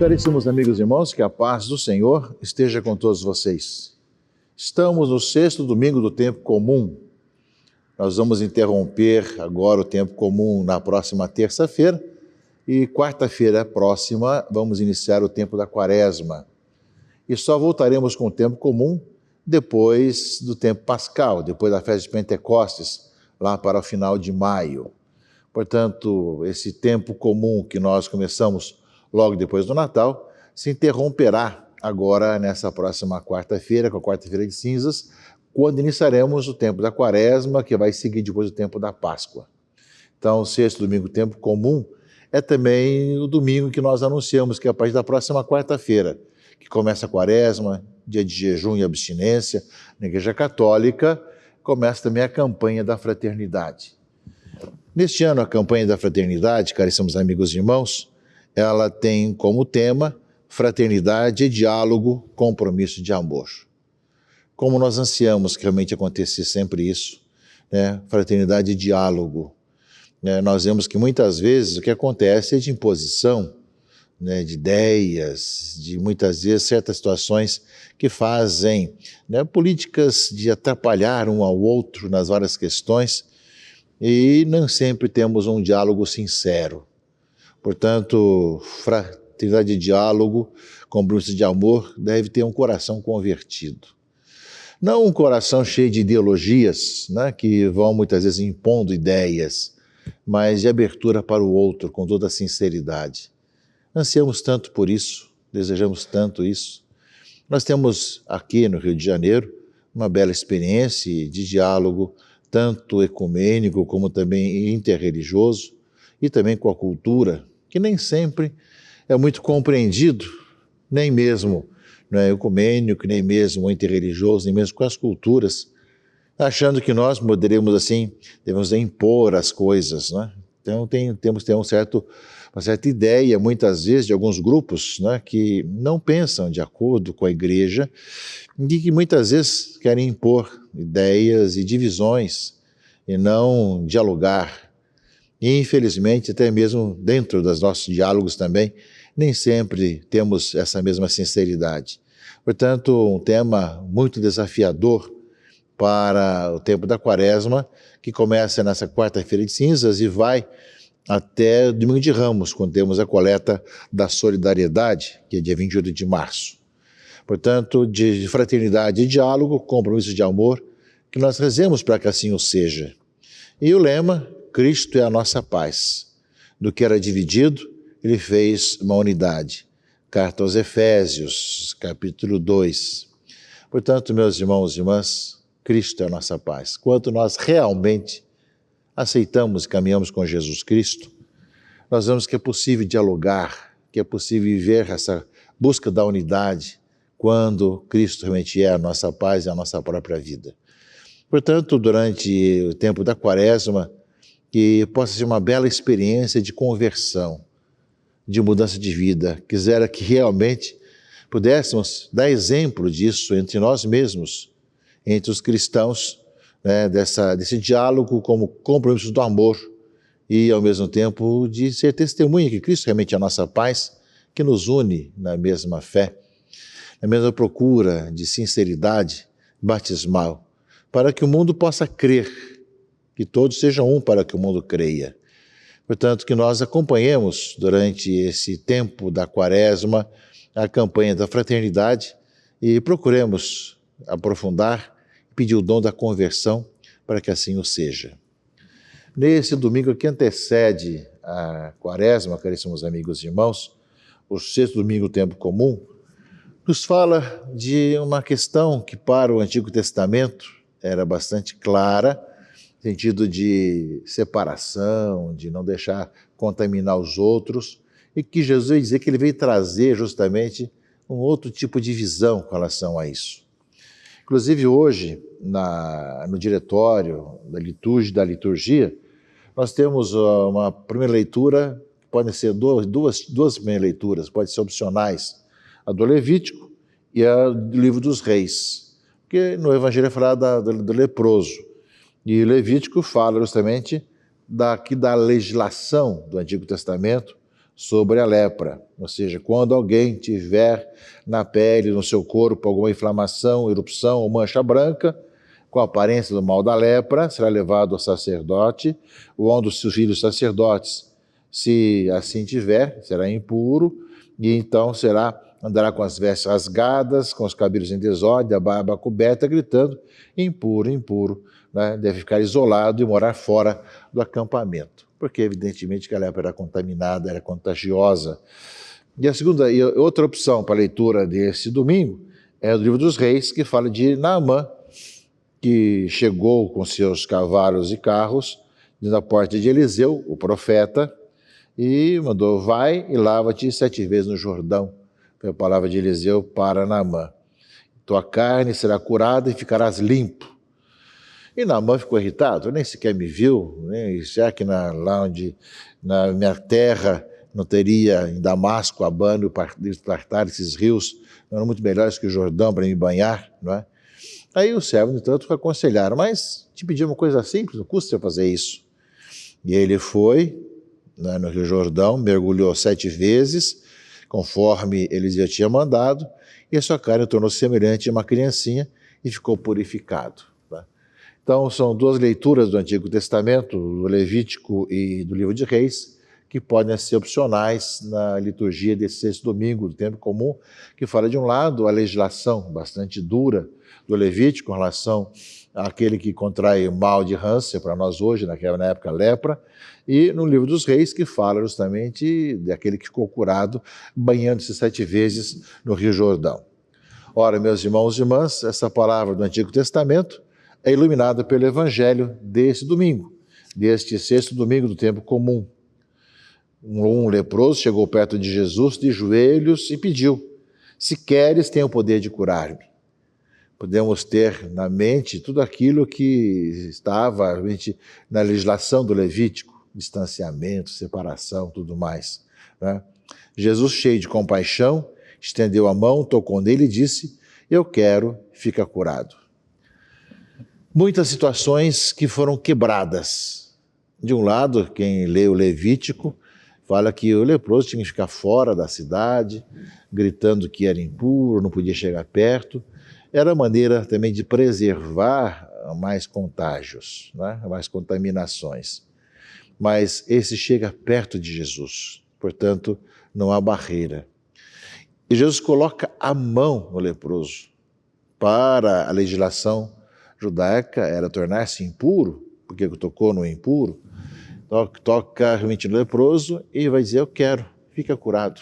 Caríssimos amigos e irmãos, que a paz do Senhor esteja com todos vocês. Estamos no 6º domingo do tempo comum. Nós vamos interromper agora o tempo comum na próxima terça-feira e quarta-feira próxima vamos iniciar o tempo da quaresma. E só voltaremos com o tempo comum depois do tempo pascal, depois da festa de Pentecostes, lá para o final de maio. Portanto, esse tempo comum que nós começamos logo depois do Natal, se interromperá agora nessa próxima quarta-feira, com a quarta-feira de cinzas, quando iniciaremos o tempo da quaresma, que vai seguir depois do tempo da Páscoa. Então, o 6º domingo, tempo comum, é também o domingo que nós anunciamos, que é a partir da próxima quarta-feira, que começa a quaresma, dia de jejum e abstinência. Na Igreja Católica, começa também a campanha da fraternidade. Neste ano, a campanha da fraternidade, caríssimos amigos e irmãos, ela tem como tema fraternidade, diálogo, compromisso de amor. Como nós ansiamos que realmente acontecesse sempre isso, né? Fraternidade e diálogo. Nós vemos que muitas vezes o que acontece é de imposição, né, de ideias, de muitas vezes certas situações que fazem, né, políticas de atrapalhar um ao outro nas várias questões e não sempre temos um diálogo sincero. Portanto, fraternidade de diálogo, compromisso de amor, deve ter um coração convertido. Não um coração cheio de ideologias, né, que vão muitas vezes impondo ideias, mas de abertura para o outro, com toda a sinceridade. Ansiamos tanto por isso, desejamos tanto isso. Nós temos aqui no Rio de Janeiro uma bela experiência de diálogo, tanto ecumênico como também interreligioso, e também com a cultura, que nem sempre é muito compreendido, nem mesmo ecumênico, nem mesmo interreligioso, nem mesmo com as culturas, achando que nós poderemos assim, devemos impor as coisas, né? Então temos que ter uma certa ideia, muitas vezes, de alguns grupos, né, que não pensam de acordo com a igreja e que muitas vezes querem impor ideias e divisões e não dialogar. E, infelizmente, até mesmo dentro dos nossos diálogos também, nem sempre temos essa mesma sinceridade. Portanto, um tema muito desafiador para o tempo da quaresma, que começa nessa quarta-feira de cinzas e vai até domingo de Ramos, quando temos a coleta da solidariedade, que é dia 28 de março. Portanto, de fraternidade e diálogo, compromisso de amor, que nós rezemos para que assim o seja. E o lema, Cristo é a nossa paz. Do que era dividido, ele fez uma unidade. Carta aos Efésios, capítulo 2. Portanto, meus irmãos e irmãs, Cristo é a nossa paz. Quando nós realmente aceitamos e caminhamos com Jesus Cristo, nós vemos que é possível dialogar, que é possível viver essa busca da unidade, quando Cristo realmente é a nossa paz e a nossa própria vida. Portanto, durante o tempo da quaresma, que possa ser uma bela experiência de conversão, de mudança de vida. Quisera que realmente pudéssemos dar exemplo disso entre nós mesmos, entre os cristãos, né, desse diálogo como compromisso do amor e, ao mesmo tempo, de ser testemunha que Cristo realmente é a nossa paz, que nos une na mesma fé, na mesma procura de sinceridade batismal, para que o mundo possa crer, que todos sejam um para que o mundo creia. Portanto, que nós acompanhemos durante esse tempo da quaresma a campanha da fraternidade e procuremos aprofundar e pedir o dom da conversão para que assim o seja. Nesse domingo que antecede a quaresma, caríssimos amigos e irmãos, o 6º domingo, tempo comum, nos fala de uma questão que para o Antigo Testamento era bastante clara, no sentido de separação, de não deixar contaminar os outros, e que Jesus veio dizer que ele veio trazer justamente um outro tipo de visão com relação a isso. Inclusive hoje, no diretório da liturgia, nós temos uma primeira leitura, podem ser duas primeiras leituras, podem ser opcionais, a do Levítico e a do Livro dos Reis, porque no Evangelho é falado do leproso, e Levítico fala justamente da legislação do Antigo Testamento sobre a lepra. Ou seja, quando alguém tiver na pele, no seu corpo, alguma inflamação, erupção ou mancha branca, com a aparência do mal da lepra, será levado ao sacerdote, ou um dos seus filhos sacerdotes, se assim tiver, será impuro, e então andará com as vestes rasgadas, com os cabelos em desordem, a barba coberta, gritando, impuro, impuro, né? Deve ficar isolado e morar fora do acampamento, porque evidentemente que a lepra era contaminada, era contagiosa. E a segunda e outra opção para a leitura desse domingo é do Livro dos Reis, que fala de Naamã, que chegou com seus cavalos e carros na porta de Eliseu, o profeta, e mandou, vai e lava-te 7 vezes no Jordão. Foi a palavra de Eliseu para Naamã. Tua carne será curada e ficarás limpo. E Naamã ficou irritado, nem sequer me viu, nem, será que lá onde, na minha terra, não teria em Damasco, Abano e Tartar, esses rios, não eram muito melhores que o Jordão para me banhar, não é? Aí o servo, no entanto, aconselharam, mas te pedi uma coisa simples, não custa você fazer isso. E ele foi, né, no Rio Jordão, mergulhou 7 vezes, conforme Eliseu tinha mandado, e a sua carne tornou-se semelhante a uma criancinha e ficou purificado. Tá? Então, são 2 leituras do Antigo Testamento, do Levítico e do Livro de Reis, que podem ser opcionais na liturgia desse 6º domingo do tempo comum, que fala, de um lado, a legislação bastante dura do Levítico, com relação àquele que contrai mal de Hansen, para nós hoje, na época, lepra, e no Livro dos Reis, que fala justamente daquele que ficou curado, banhando-se 7 vezes no Rio Jordão. Ora, meus irmãos e irmãs, essa palavra do Antigo Testamento é iluminada pelo Evangelho deste domingo, deste 6º domingo do tempo comum. Um leproso chegou perto de Jesus de joelhos e pediu, se queres, tem o poder de curar-me. Podemos ter na mente tudo aquilo que estava realmente na legislação do Levítico, distanciamento, separação, tudo mais, né? Jesus, cheio de compaixão, estendeu a mão, tocou nele e disse, eu quero, fica curado. Muitas situações que foram quebradas. De um lado, quem lê o Levítico, fala que o leproso tinha que ficar fora da cidade, gritando que era impuro, não podia chegar perto. Era a maneira também de preservar mais contágios, né? Mais contaminações. Mas esse chega perto de Jesus, portanto, não há barreira. E Jesus coloca a mão no leproso. Para a legislação judaica era tornar-se impuro, porque tocou no impuro, toca realmente no leproso e vai dizer, eu quero, fica curado.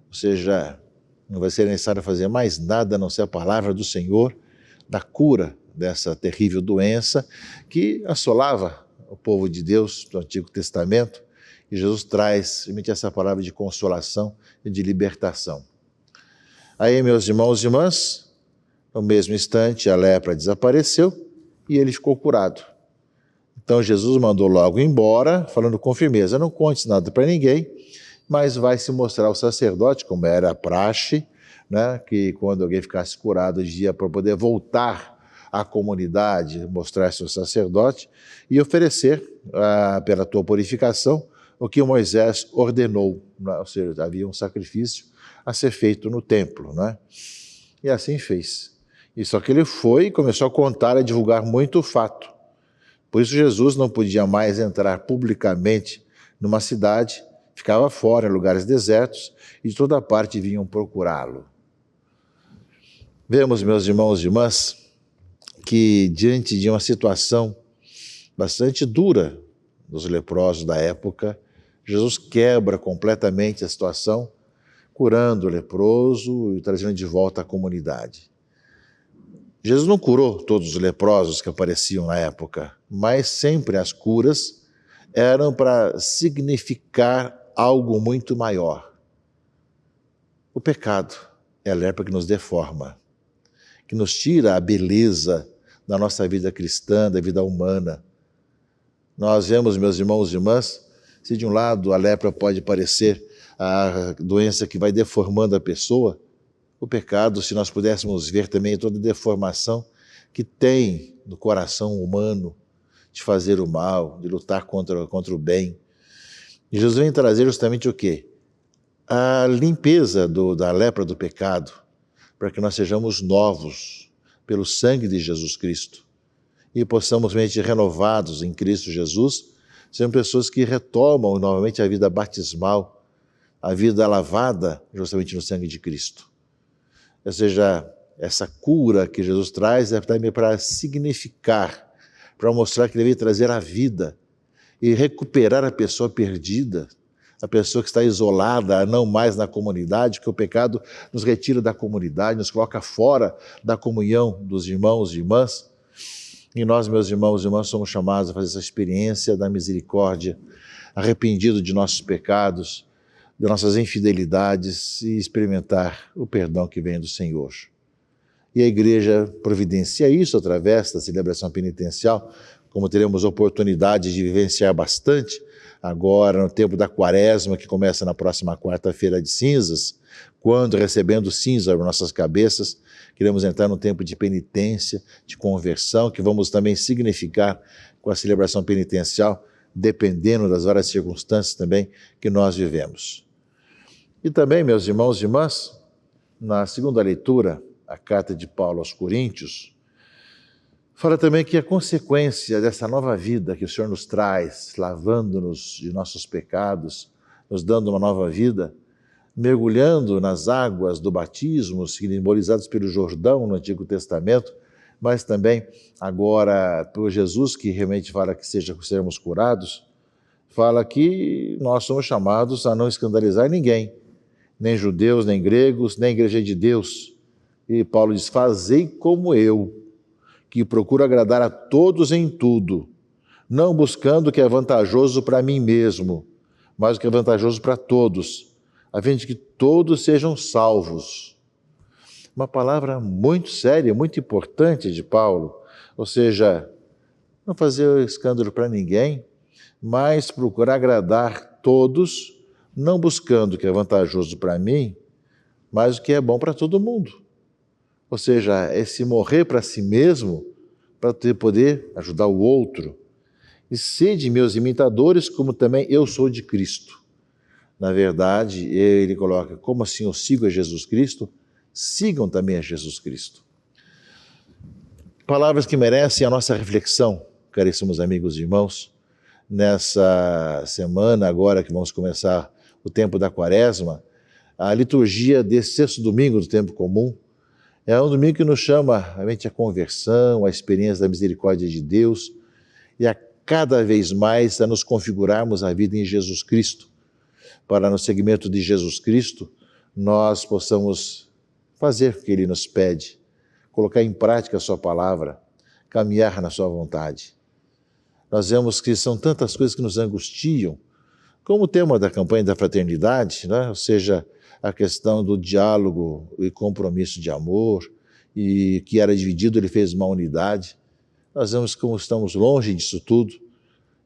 Ou seja, não vai ser necessário fazer mais nada a não ser a palavra do Senhor, da cura dessa terrível doença que assolava o povo de Deus do Antigo Testamento, e Jesus traz realmente essa palavra de consolação e de libertação. Aí, meus irmãos e irmãs, no mesmo instante a lepra desapareceu e ele ficou curado. Então Jesus mandou logo embora, falando com firmeza, não conte nada para ninguém, mas vai se mostrar ao sacerdote, como era a praxe, né, que quando alguém ficasse curado, dizia para poder voltar à comunidade, mostrar-se ao sacerdote e oferecer, pela tua purificação, o que Moisés ordenou, né? Ou seja, havia um sacrifício a ser feito no templo, né? E assim fez. E só que ele foi e começou a contar e divulgar muito o fato. Por isso Jesus não podia mais entrar publicamente numa cidade, ficava fora, em lugares desertos, e de toda parte vinham procurá-lo. Vemos, meus irmãos e irmãs, que diante de uma situação bastante dura dos leprosos da época, Jesus quebra completamente a situação, curando o leproso e trazendo de volta à comunidade. Jesus não curou todos os leprosos que apareciam na época, mas sempre as curas eram para significar algo muito maior. O pecado é a lepra que nos deforma, que nos tira a beleza da nossa vida cristã, da vida humana. Nós vemos, meus irmãos e irmãs, se de um lado a lepra pode parecer a doença que vai deformando a pessoa, o pecado, se nós pudéssemos ver também toda a deformação que tem no coração humano de fazer o mal, de lutar contra o bem. E Jesus vem trazer justamente o quê? A limpeza da lepra do pecado, para que nós sejamos novos pelo sangue de Jesus Cristo e possamos, mente renovados em Cristo Jesus, sermos pessoas que retomam novamente a vida batismal, a vida lavada justamente no sangue de Cristo. Ou seja, essa cura que Jesus traz é também para significar, para mostrar que ele veio trazer a vida e recuperar a pessoa perdida, a pessoa que está isolada, não mais na comunidade, que o pecado nos retira da comunidade, nos coloca fora da comunhão dos irmãos e irmãs. E nós, meus irmãos e irmãs, somos chamados a fazer essa experiência da misericórdia, arrependido de nossos pecados, de nossas infidelidades e experimentar o perdão que vem do Senhor. E a igreja providencia isso através da celebração penitencial, como teremos oportunidade de vivenciar bastante agora no tempo da Quaresma, que começa na próxima quarta-feira de cinzas, quando, recebendo cinza sobre nossas cabeças, queremos entrar num tempo de penitência, de conversão, que vamos também significar com a celebração penitencial, dependendo das várias circunstâncias também que nós vivemos. E também, meus irmãos e irmãs, na segunda leitura, a carta de Paulo aos Coríntios, fala também que a consequência dessa nova vida que o Senhor nos traz, lavando-nos de nossos pecados, nos dando uma nova vida, mergulhando nas águas do batismo, simbolizados pelo Jordão no Antigo Testamento, mas também agora por Jesus, que realmente fala que sermos curados, fala que nós somos chamados a não escandalizar ninguém, nem judeus, nem gregos, nem igreja de Deus. E Paulo diz, fazei como eu, que procuro agradar a todos em tudo, não buscando o que é vantajoso para mim mesmo, mas o que é vantajoso para todos, a fim de que todos sejam salvos. Uma palavra muito séria, muito importante de Paulo, ou seja, não fazer escândalo para ninguém, mas procurar agradar todos, não buscando o que é vantajoso para mim, mas o que é bom para todo mundo. Ou seja, esse morrer para si mesmo, para poder ajudar o outro. E sede meus imitadores, como também eu sou de Cristo. Na verdade, ele coloca, como assim eu sigo a Jesus Cristo? Sigam também a Jesus Cristo. Palavras que merecem a nossa reflexão, caríssimos amigos e irmãos, nessa semana agora que vamos começar o tempo da Quaresma, a liturgia desse sexto domingo do tempo comum, é um domingo que nos chama realmente a conversão, a experiência da misericórdia de Deus e a cada vez mais a nos configurarmos a vida em Jesus Cristo, para no seguimento de Jesus Cristo nós possamos fazer o que Ele nos pede, colocar em prática a sua palavra, caminhar na sua vontade. Nós vemos que são tantas coisas que nos angustiam, como o tema da campanha da fraternidade, né? Ou seja, a questão do diálogo e compromisso de amor, e que era dividido, ele fez uma unidade. Nós vemos como estamos longe disso tudo,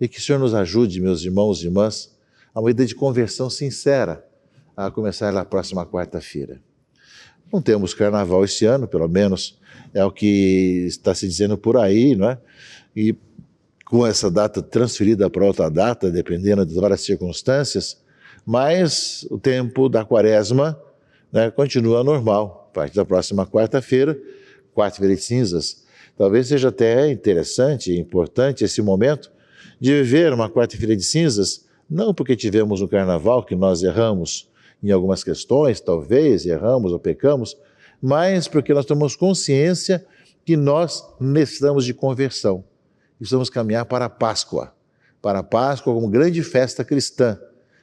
e que o Senhor nos ajude, meus irmãos e irmãs, a uma vida de conversão sincera, a começar na próxima quarta-feira. Não temos carnaval esse ano, pelo menos é o que está se dizendo por aí, não é? E com essa data transferida para outra data, dependendo das várias circunstâncias, mas o tempo da Quaresma, né, continua normal. A partir da próxima quarta-feira, quarta-feira de cinzas, talvez seja até interessante e importante esse momento de viver uma quarta-feira de cinzas, não porque tivemos um carnaval que nós erramos em algumas questões, talvez erramos ou pecamos, mas porque nós tomamos consciência que nós necessitamos de conversão. Precisamos caminhar para a Páscoa como grande festa cristã,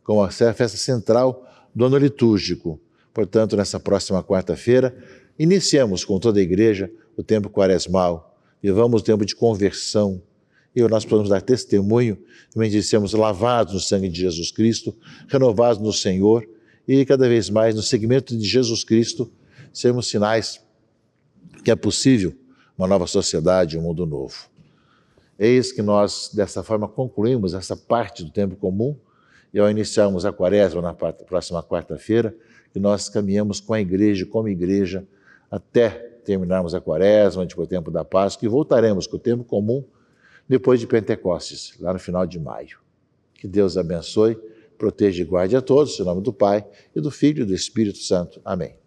como a festa central do ano litúrgico. Portanto, nessa próxima quarta-feira, iniciamos com toda a igreja o tempo quaresmal, vivamos o tempo de conversão, e nós podemos dar testemunho, de sermos lavados no sangue de Jesus Cristo, renovados no Senhor, e cada vez mais no seguimento de Jesus Cristo, sermos sinais que é possível uma nova sociedade, um mundo novo. Eis que nós, dessa forma, concluímos essa parte do tempo comum, e ao iniciarmos a Quaresma na próxima quarta-feira, que nós caminhamos com a igreja, como igreja, até terminarmos a Quaresma, depois do tempo da Páscoa, e voltaremos com o tempo comum depois de Pentecostes, lá no final de maio. Que Deus abençoe proteja e guarde a todos, em nome do Pai, e do Filho e do Espírito Santo. Amém.